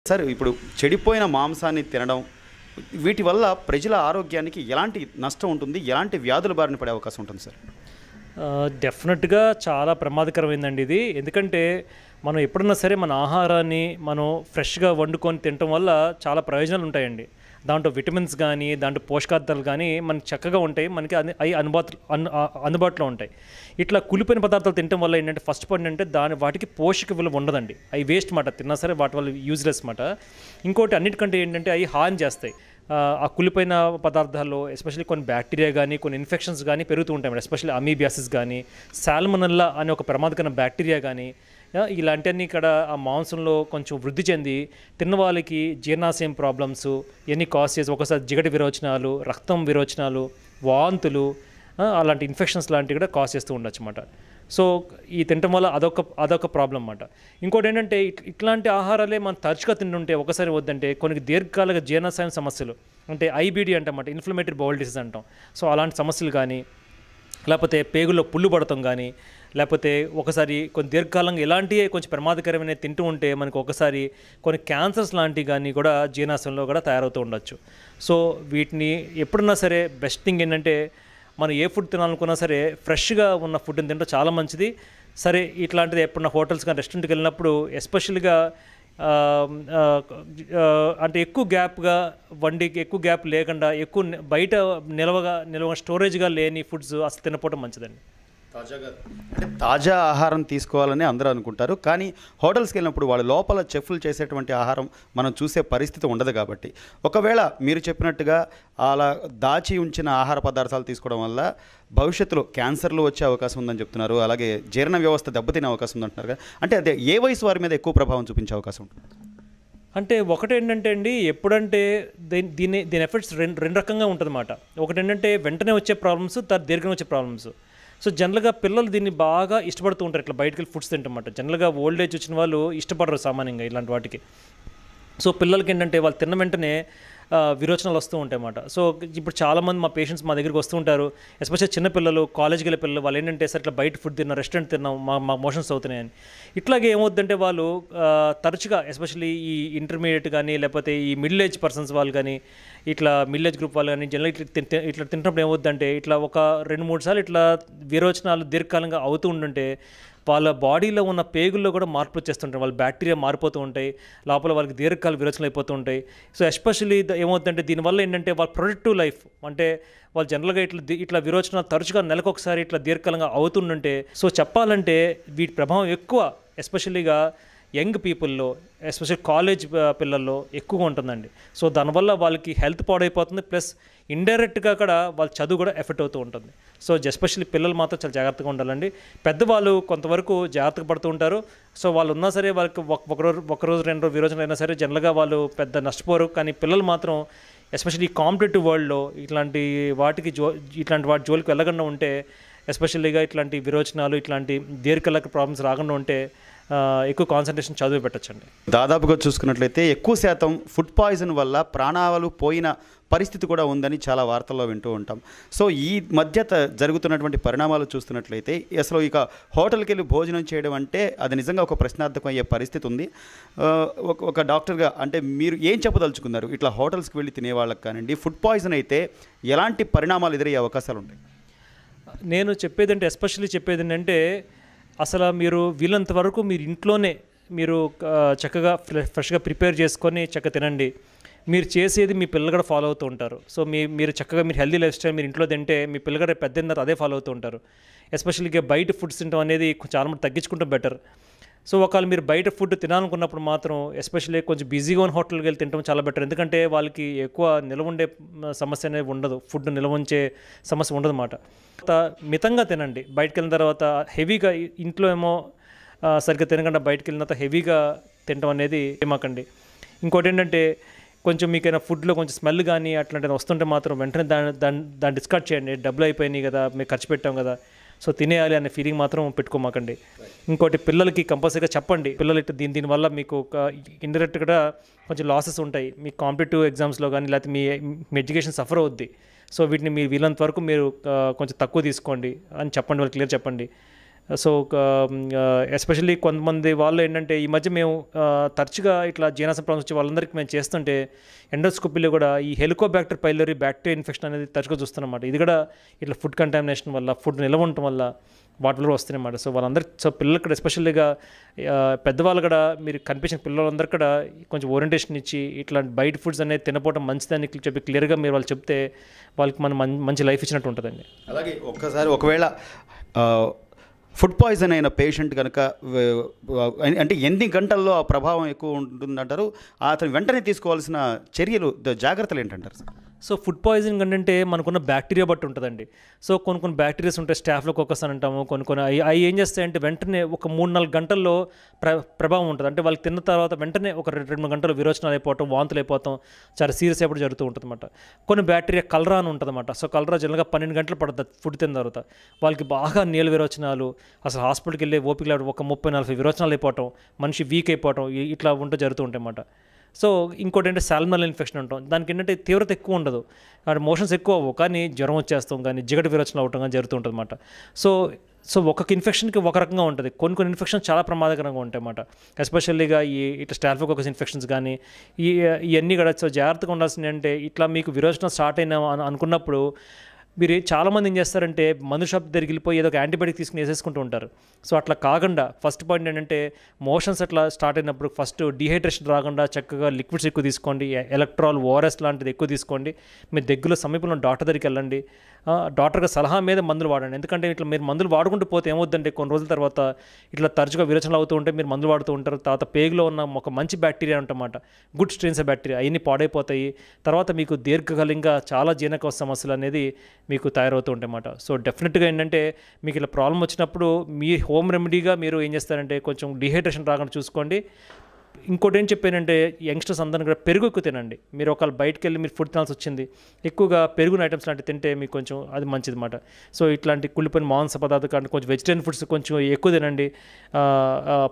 Sir ఇప్పుడు చెడిపోయిన మాంసాన్ని తినడం వీటి వల్ల ప్రజల ఆరోగ్యానికి ఎలాంటి నష్టం ఉంటుంది, ఎలాంటి వ్యాధుల బారిన పడే అవకాశం ఉంటుంది సార్? డెఫినెట్గా చాలా ప్రమాదకరమైందండి ఇది. ఎందుకంటే మనం ఎప్పుడన్నా సరే మన ఆహారాన్ని మనం ఫ్రెష్గా వండుకొని తినటం వల్ల చాలా ప్రయోజనాలు ఉంటాయండి. దాంట్లో విటమిన్స్ కానీ దాంట్లో పోషకార్థాలు కానీ మనకి చక్కగా ఉంటాయి, మనకి అవి అందుబాటులో ఉంటాయి. ఇట్లా కులిపోయిన పదార్థాలు తినడం వల్ల ఏంటంటే ఫస్ట్ పాయింట్ అంటే వాటికి పోషక విలువ ఉండదండి. అవి వేస్ట్ మాట, తిన్నా సరే వాటి వల్ల యూజ్లెస్ మాట. ఇంకోటి అన్నిటికంటే ఏంటంటే అవి హాని చేస్తాయి. ఆ కులిపోయిన పదార్థాల్లో ఎస్పెషల్లీ కొన్ని బ్యాక్టీరియా కానీ కొన్ని ఇన్ఫెక్షన్స్ కానీ పెరుగుతూ ఉంటాయి. ఎస్పెషల్లీ అమీబియాసిస్ కానీ సాల్మనల్లా అనే ఒక ప్రమాదకరమైన బ్యాక్టీరియా కానీ ఇలాంటివన్నీ ఇక్కడ ఆ మాంసంలో కొంచెం వృద్ధి చెంది తిన్న వాళ్ళకి జీర్ణాశయం ప్రాబ్లమ్స్ ఇవన్నీ కాజ్ చేసి ఒకసారి జిగటి విరోచనాలు, రక్తం విరోచనాలు, వాంతులు, అలాంటి ఇన్ఫెక్షన్స్ లాంటివి కూడా కాజ్ చేస్తూ ఉండొచ్చు అన్నమాట. సో ఈ తినటం వల్ల అదొక ప్రాబ్లం అన్నమాట. ఇంకోటి ఏంటంటే ఇట్లాంటి ఆహారాలే మనం తరచుగా తింటుంటే ఒకసారి వద్దంటే కొన్ని దీర్ఘకాలిక జీర్ణాశయం సమస్యలు అంటే ఐబీడీ అంటామాట, ఇన్ఫ్లమేటరీ బౌల్ డిసీజ్ అంటాం. సో అలాంటి సమస్యలు కానీ లేకపోతే పేగుల్లో పుళ్ళు పడటం కానీ లేకపోతే ఒకసారి కొన్ని దీర్ఘకాలంగా ఇలాంటివి కొంచెం ప్రమాదకరమైన తింటూ ఉంటే మనకు ఒకసారి కొన్ని క్యాన్సర్స్ లాంటివి కానీ కూడా జీర్ణాశయంలో కూడా తయారవుతూ ఉండొచ్చు. సో వీటిని ఎప్పుడన్నా సరే బెస్ట్ థింగ్ ఏంటంటే మనం ఏ ఫుడ్ తినాలనుకున్నా సరే ఫ్రెష్గా ఉన్న ఫుడ్ని తింటే చాలా మంచిది. సరే ఇట్లాంటిది ఎప్పుడన్నా హోటల్స్ కానీ రెస్టారెంట్కి వెళ్ళినప్పుడు ఎస్పెషల్గా అంటే ఎక్కువ గ్యాప్గా వండికి ఎక్కువ గ్యాప్ లేకుండా ఎక్కువ బయట నిల్వ స్టోరేజ్గా లేని ఫుడ్స్ అసలు తినకపోవడం మంచిదండి. తాజా ఆహారం తీసుకోవాలని అందరూ అనుకుంటారు, కానీ హోటల్స్కి వెళ్ళినప్పుడు వాళ్ళ లోపల చెఫ్లు చేసేటువంటి ఆహారం మనం చూసే పరిస్థితి ఉండదు. కాబట్టి ఒకవేళ మీరు చెప్పినట్టుగా అలా దాచి ఉంచిన ఆహార పదార్థాలు తీసుకోవడం వల్ల భవిష్యత్తులో క్యాన్సర్లు వచ్చే అవకాశం ఉందని చెప్తున్నారు, అలాగే జీర్ణ వ్యవస్థ దెబ్బతినే అవకాశం ఉందంటున్నారు కదా. అంటే అదే ఏ వయసు వారి మీద ఎక్కువ ప్రభావం చూపించే అవకాశం ఉంటుంది? అంటే ఒకటేంటంటే అండి, ఎప్పుడంటే దీని ఎఫెక్ట్స్ రెండు రకంగా ఉంటుందన్నమాట. ఒకటేంటంటే వెంటనే వచ్చే ప్రాబ్లమ్స్, దీర్ఘంగా వచ్చే ప్రాబ్లమ్స్. సో జనరల్గా పిల్లలు దీన్ని బాగా ఇష్టపడుతూ ఉంటారు, ఇట్లా బయటకు వెళ్ళి ఫుడ్స్ తింటామాట. జనరల్గా ఓల్డ్ ఏజ్ వచ్చిన వాళ్ళు ఇష్టపడరు సామాన్యంగా ఇలాంటి వాటికి. సో పిల్లలకి ఏంటంటే వాళ్ళు తిన్న వెంటనే విరోచనాలు వస్తూ ఉంటాయి అన్నమాట. సో ఇప్పుడు చాలామంది మా పేషెంట్స్ మా దగ్గరికి వస్తూ ఉంటారు, ఎస్పెషల్లీ చిన్నపిల్లలు, కాలేజ్కి వెళ్ళే పిల్లలు. వాళ్ళు ఏంటంటే సార్ ఇట్లా బయట ఫుడ్ తిన్నాం, రెస్టారెంట్ తిన్నాం, మా మోషన్స్ అవుతున్నాయని. ఇట్లాగే ఏమవుతుందంటే వాళ్ళు తరచుగా ఎస్పెషల్లీ ఈ ఇంటర్మీడియట్ కానీ లేకపోతే ఈ మిడిల్ ఏజ్ పర్సన్స్ వాళ్ళు కానీ ఇట్లా మిడిల్ ఏజ్ గ్రూప్ వాళ్ళు కానీ జనరల్ ఇట్లా తింటున్నప్పుడు ఏమవుతుందంటే ఇట్లా ఒక 2-3 సార్లు ఇట్లా విరోచనాలు దీర్ఘకాలంగా అవుతూ ఉంటుంటే వాళ్ళ బాడీలో ఉన్న పేగుల్లో కూడా మార్పు వచ్చేస్తుంటాయి, వాళ్ళ బ్యాక్టీరియా మారిపోతూ ఉంటాయి, లోపల వాళ్ళకి దీర్ఘకాల విరోచనలు అయిపోతూ ఉంటాయి. సో ఎస్పెషల్లీ ఏమవుతుందంటే దీనివల్ల ఏంటంటే వాళ్ళ ప్రొడక్టివ్ లైఫ్ అంటే వాళ్ళు జనరల్గా ఇట్లా విరోచన తరచుగా నెలకొకసారి ఇట్లా దీర్ఘకాలంగా అవుతుంటే, సో చెప్పాలంటే వీటి ప్రభావం ఎక్కువ ఎస్పెషల్లీగా యంగ్ పీపుల్లో, ఎస్పెషల్లీ కాలేజ్ పిల్లల్లో ఎక్కువగా ఉంటుందండి. సో దానివల్ల వాళ్ళకి హెల్త్ పాడైపోతుంది, ప్లస్ ఇండైరెక్ట్గా కూడా వాళ్ళ చదువు కూడా ఎఫెక్ట్ అవుతూ ఉంటుంది. సో ఎస్పెషల్లీ పిల్లలు మాత్రం చాలా జాగ్రత్తగా ఉండాలండి. పెద్దవాళ్ళు కొంతవరకు జాగ్రత్తగా పడుతూ ఉంటారు. సో వాళ్ళు ఉన్నా సరే వాళ్ళకి ఒకరోజు 2 రోజు విరోచన అయినా సరే జనరల్గా వాళ్ళు పెద్ద నష్టపోరు. కానీ పిల్లలు మాత్రం ఎస్పెషల్లీ కాంపిటేటివ్ వరల్డ్లో ఇట్లాంటి వాటి జోలికి వెళ్ళకుండా ఉంటే, ఎస్పెషల్లీగా ఇట్లాంటి విరోచనాలు ఇట్లాంటి దీర్ఘకాలిక ప్రాబ్లమ్స్ రాకుండా ఉంటే ఎక్కువ కాన్సన్ట్రేషన్ చదువు పెట్టచ్చండి. దాదాపుగా చూసుకున్నట్లయితే ఎక్కువ శాతం ఫుడ్ పాయిజన్ వల్ల ప్రాణాలు పోయిన పరిస్థితి కూడా ఉందని చాలా వార్తల్లో వింటూ ఉంటాం. సో ఈ మధ్య జరుగుతున్నటువంటి పరిణామాలు చూస్తున్నట్లయితే అసలు ఇక హోటల్కి వెళ్ళి భోజనం చేయడం అంటే అది నిజంగా ఒక ప్రశ్నార్థకం అయ్యే పరిస్థితి ఉంది. ఒక డాక్టర్గా అంటే మీరు ఏం చెప్పదలుచుకున్నారు? ఇట్లా హోటల్స్కి వెళ్ళి తినే వాళ్ళకి కానివ్వండి, ఫుడ్ పాయిజన్ అయితే ఎలాంటి పరిణామాలు ఎదురయ్యే అవకాశాలు ఉంటాయి? నేను చెప్పేదంటే ఎస్పెషల్లీ చెప్పేది ఏంటంటే అసలు మీరు వీళ్ళంత వరకు మీరు ఇంట్లోనే మీరు చక్కగా ఫ్రెష్గా ప్రిపేర్ చేసుకొని చక్కగా తినండి. మీరు చేసేది మీ పిల్లలు కూడా ఫాలో అవుతూ ఉంటారు. సో మీరు చక్కగా మీరు హెల్దీ లైఫ్ స్టైల్ మీరు ఇంట్లో తింటే మీ పిల్లలు కూడా పెద్ద తర్వాత అదే ఫాలో అవుతూ ఉంటారు. ఎస్పెషల్గా బయట ఫుడ్స్ తినడం అనేది చాలా మంది తగ్గించుకుంటాం బెటర్. సో ఒకవేళ మీరు బయట ఫుడ్ తినాలనుకున్నప్పుడు మాత్రం ఎస్పెషల్లీ కొంచెం బిజీగా ఉన్న హోటల్కి వెళ్ళి తినడం చాలా బెటర్. ఎందుకంటే వాళ్ళకి ఎక్కువ నిల్వ ఉండే సమస్య అనేది ఉండదు, ఫుడ్ నిల్వ ఉంచే సమస్య ఉండదు అన్నమాట. మితంగా తినండి. బయటకు వెళ్ళిన తర్వాత హెవీగా ఇంట్లో ఏమో సరిగ్గా తినకుండా బయటకు వెళ్ళిన తర్వాత హెవీగా తినడం అనేది ఏమాకండి. ఇంకోటి ఏంటంటే కొంచెం మీకైనా ఫుడ్లో కొంచెం స్మెల్ కానీ అట్లాంటివి వస్తుంటే మాత్రం వెంటనే దాన్ని డిస్కార్డ్ చేయండి. డబ్బులు అయిపోయినాయి కదా, మేము ఖర్చు పెట్టాం కదా, సో తినేయాలి అనే ఫీలింగ్ మాత్రం పెట్టుకోమాకండి. ఇంకోటి పిల్లలకి కంపల్సరీగా చెప్పండి, పిల్లలు ఇట్లా దీనివల్ల మీకు ఒక ఇండైరెక్ట్గా కొంచెం లాసెస్ ఉంటాయి, మీ కాంపిటేటివ్ ఎగ్జామ్స్లో కానీ లేకపోతే మీ ఎడ్యుకేషన్ సఫర్ అవుద్ది. సో వీటిని మీరు వీలంత వరకు మీరు కొంచెం తక్కువ తీసుకోండి అని చెప్పండి, వాళ్ళు క్లియర్ చెప్పండి. సో ఎస్పెషల్లీ కొంతమంది వాళ్ళు ఏంటంటే ఈ మధ్య మేము తరచుగా ఇట్లా జీర్ణాశయ ప్రాబ్లమ్స్ వచ్చే వాళ్ళందరికీ మేము చేస్తుంటే ఎండోస్కోపీలో కూడా ఈ హెలికోబాక్టర్ పైలరీ బ్యాక్టీరియా ఇన్ఫెక్షన్ అనేది తరచుగా చూస్తున్నమాట. ఇది కూడా ఇట్లా ఫుడ్ కంటామినేషన్ వల్ల, ఫుడ్ నిల్వ ఉండటం వల్ల వాటి వల్ల వస్తున్నాయన్నమాట. సో వాళ్ళందరికీ, సో పిల్లలు కూడా ఎస్పెషల్లీగా పెద్దవాళ్ళు కూడా మీరు కనిపించిన పిల్లలందరూ కూడా కొంచెం ఓరియంటేషన్ ఇచ్చి ఇట్లాంటి బయట ఫుడ్స్ అనేది తినపోవడం మంచిదని చెప్పి క్లియర్గా మీరు వాళ్ళు చెప్తే వాళ్ళకి మనం మంచి లైఫ్ ఇచ్చినట్టు ఉంటుందండి. అలాగే ఒక్కసారి ఒకవేళ ఫుడ్ పాయిజన్ అయిన పేషెంట్ కనుక అంటే ఎన్ని గంటల్లో ఆ ప్రభావం ఎక్కువ ఉంటుందంటారు, అతను వెంటనే తీసుకోవాల్సిన చర్యలు, జాగ్రత్తలు ఏంటంటారు సార్? సో ఫుడ్ పాయిజనింగ్ అంటే మనకున్న బ్యాక్టీరియా బట్టి ఉంటుందండి. సో కొన్ని బ్యాక్టీరియాస్ ఉంటాయి, స్టాఫ్లోకోకస్ అని అంటాము. కొన్ని అవి ఏం చేస్తాయంటే వెంటనే ఒక 3-4 గంటల్లో ప్రభావం ఉంటుంది. అంటే వాళ్ళు తిన్న తర్వాత వెంటనే ఒక 2-3 గంటలు విరోచనాలు అయిపోవటం, వాంతులు అయిపోవటం చాలా సీరియస్ అయిపోవడం జరుగుతూ ఉంటుంది అన్నమాట. కొన్ని బ్యాక్టీరియా కలరా అని ఉంటుంది అన్నమాట. సో కలరా జనరల్గా 12 గంటలు పడుతుంది ఫుడ్ తిన్న తర్వాత. వాళ్ళకి బాగా నీళ్ళ విరోచనాలు, అసలు హాస్పిటల్కి వెళ్ళి ఓపిక లేకపోవడం, ఒక 30-40 విరోచనాలు అయిపోవటం, మనిషి వీక్ అయిపోవటం, ఇట్లా ఉంటూ జరుగుతూ ఉంటాయి అన్నమాట. సో ఇంకోటి ఏంటంటే సాల్మనెల్లా ఇన్ఫెక్షన్ ఉంటాం. దానికి ఏంటంటే తీవ్రత ఎక్కువ ఉండదు, అంటే మోషన్స్ ఎక్కువ అవ్వవు, కానీ జ్వరం వచ్చేస్తాం కానీ జిగట విరోచనలు అవటం కానీ జరుగుతూ ఉంటుంది అన్నమాట. సో ఒక్కొక్క ఇన్ఫెక్షన్కి ఒక రకంగా ఉంటుంది. కొన్ని ఇన్ఫెక్షన్స్ చాలా ప్రమాదకరంగా ఉంటాయి అన్నమాట. ఎస్పెషల్లీగా ఇట్లా స్టాఫిలోకోకస్ ఇన్ఫెక్షన్స్ కానీ ఇవన్నీ కూడా. సో జాగ్రత్తగా ఉండాల్సింది అంటే ఇట్లా మీకు విరోచన స్టార్ట్ అయినా అనుకున్నప్పుడు మీరు చాలామంది ఏం చేస్తారంటే మందు షాప్ దగ్గరికి వెళ్ళిపోయి ఏదో ఒక యాంటీబయాటిక్ తీసుకుని వేసేసుకుంటూ ఉంటారు. సో అట్లా కాకుండా ఫస్ట్ పాయింట్ ఏంటంటే మోషన్స్ అట్లా స్టార్ట్ అయినప్పుడు ఫస్ట్ డీహైడ్రేషన్ రాకుండా చక్కగా లిక్విడ్స్ ఎక్కువ తీసుకోండి, ఎలక్ట్రాల్, ఓఆర్ఎస్ లాంటిది ఎక్కువ తీసుకోండి. మీ దగ్గరలో సమీపంలో డాక్టర్ దగ్గరికి వెళ్ళండి, డాక్టర్గా సలహా మీద మందులు వాడండి. ఎందుకంటే ఇట్లా మీరు మందులు వాడుకుంటూ పోతే ఏమవుతుందంటే కొన్ని రోజుల తర్వాత ఇట్లా తరచుగా విరోచనలు అవుతూ ఉంటే మీరు మందులు వాడుతూ ఉంటారు. తర్వాత పేగులో ఉన్న ఒక మంచి బ్యాక్టీరియా ఉంటన్నమాట, గుడ్ స్ట్రెయిన్స్ ఆఫ్ బ్యాక్టీరియా, అవన్నీ పాడైపోతాయి. తర్వాత మీకు దీర్ఘకాలికంగా చాలా జీర్ణకోశ సమస్యలు అనేది మీకు తయారవుతూ ఉంటాయన్నమాట. సో డెఫినెట్గా ఏంటంటే మీకు ఇలా ప్రాబ్లం వచ్చినప్పుడు మీ హోమ్ రెమెడీగా మీరు ఏం చేస్తారంటే కొంచెం డిహైడ్రేషన్ రాకుండా చూసుకోండి. ఇంకోటి ఏం చెప్పానంటే యంగ్స్టర్స్ అందరిని కూడా పెరుగు ఎక్కువ తినండి. మీరు ఒకవేళ బయటకు వెళ్ళి మీరు ఫుడ్ తినాల్సి వచ్చింది, ఎక్కువగా పెరుగున ఐటమ్స్ లాంటివి తింటే మీకు కొంచెం అది మంచిది అన్నమాట. సో ఇట్లాంటి కుళ్ళిపోయిన మాంస పదార్థాలు కానీ కొంచెం వెజిటేరియన్ ఫుడ్స్ కొంచెం ఎక్కువ తినండి.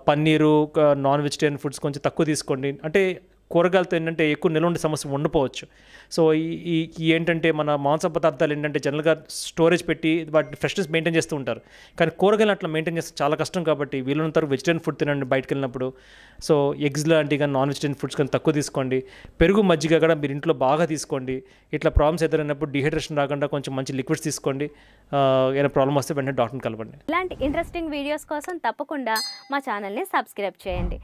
పన్నీరు, నాన్ వెజిటేరియన్ ఫుడ్స్ కొంచెం తక్కువ తీసుకోండి. అంటే కూరగాయలతో ఏంటంటే ఎక్కువ నిల్వ ఉండే సమస్య ఉండకపోవచ్చు. సో ఈ ఏంటంటే మన మాంస పదార్థాలు ఏంటంటే జనరల్గా స్టోరేజ్ పెట్టి వాటి ఫ్రెష్నెస్ మెయింటైన్ చేస్తూ ఉంటారు, కానీ కూరగాయలు అట్లా మెయింటైన్ చేస్తే చాలా కష్టం. కాబట్టి వీళ్ళంతా వెజిటేరియన్ ఫుడ్ తినండి బయటకు వెళ్ళినప్పుడు. సో ఎగ్స్ లాంటివి కానీ నాన్ వెజిటేరియన్ ఫుడ్స్ కానీ తక్కువ తీసుకోండి. పెరుగు, మజ్జిగ కూడా మీరు ఇంట్లో బాగా తీసుకోండి. ఇట్లా ప్రాబ్లమ్స్ ఎదురైనప్పుడు డిహైడ్రేషన్ రాకుండా కొంచెం మంచి లిక్విడ్స్ తీసుకోండి. ఏదైనా ప్రాబ్లమ్ వస్తే వెంటనే డాక్టర్ని కలవండి. ఇలాంటి ఇంట్రెస్టింగ్ వీడియోస్ కోసం తప్పకుండా మా ఛానల్ని సబ్స్క్రైబ్ చేయండి.